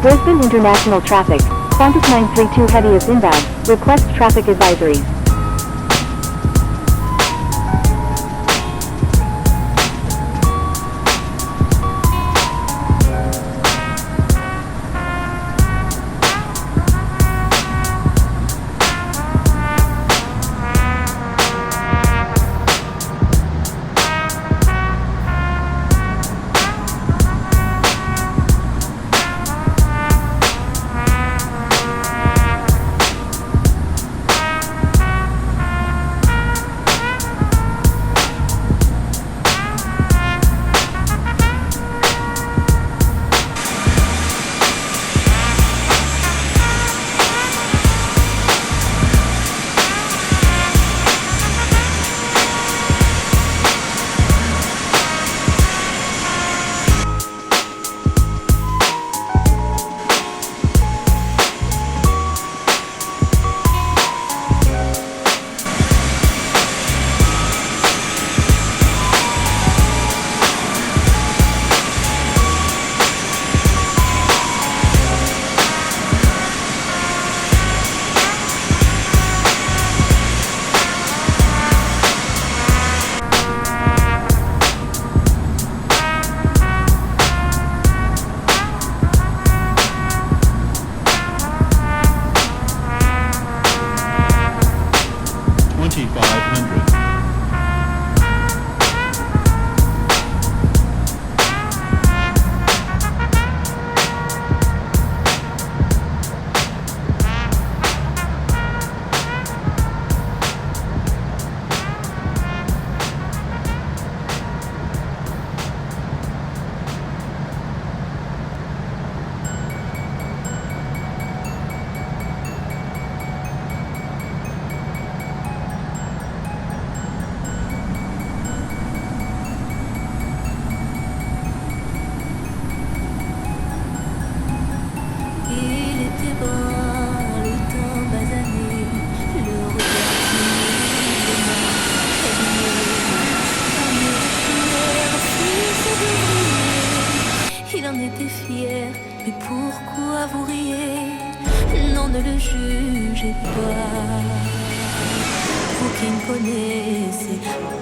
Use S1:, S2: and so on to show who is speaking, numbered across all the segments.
S1: Brisbane International Traffic. Qantas 932 Heavy is inbound. Request traffic advisories.
S2: Il en était fier, mais pourquoi vous riez? Non, ne le jugez pas. Vous qui ne connaissez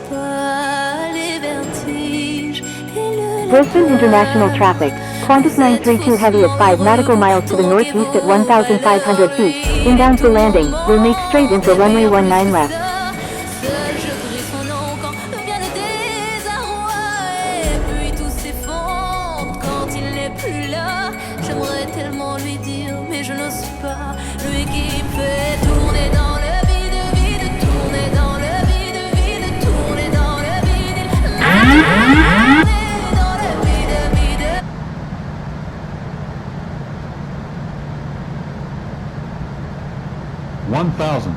S2: pas les vertiges et le
S1: Brisbane International Traffic. Qantas 932 Heavy at 5 nautical miles to the northeast at 1,500 feet. Inbound for landing. Will make straight into runway 19 left.
S2: J'aimerais tellement lui dire, mais je n'ose pas. Lui qui me fait tourner dans le vide, vide, tourner dans le vide, vide, tourner dans le vide, tourner dans le vide, vide.
S3: 1,000. 500.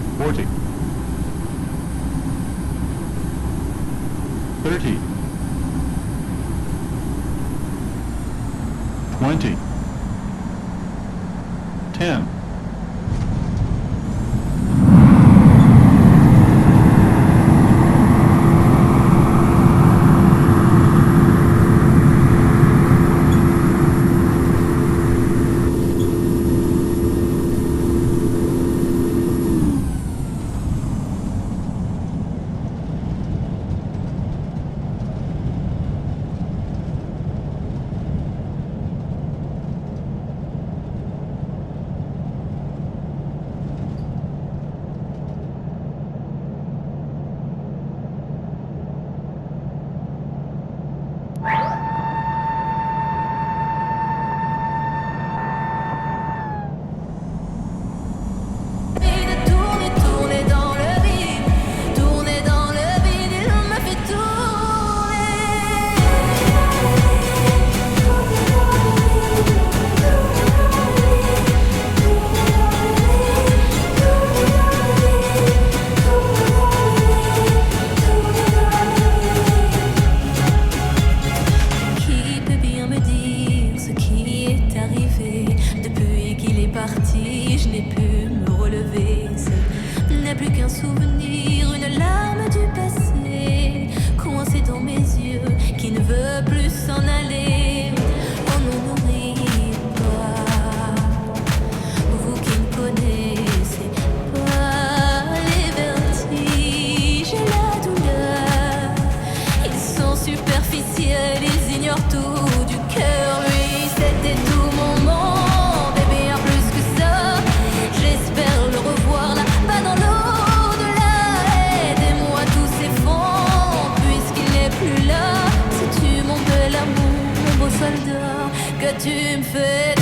S3: 400. 300. 200. 100. 50. 40. 30. 20. 10. 100.
S2: parti, je n'ai pu me relever. Ce n'est plus qu'un souvenir, une larme du passé, coincée dans mes yeux, qui ne veut plus s'en aller. On n'en nourrit pas, vous qui ne connaissez pas les vertiges et la douleur. Ils sont superficiels, ils ignorent tout du cœur. Lui, c'était tout mon monde, et bien plus que ça. J'espère le revoir là-bas dans l'au-delà. Aidez-moi, tout s'effondre puisqu'il n'est plus là. Si tu mon bel amour, mon beau soldat, que tu me fais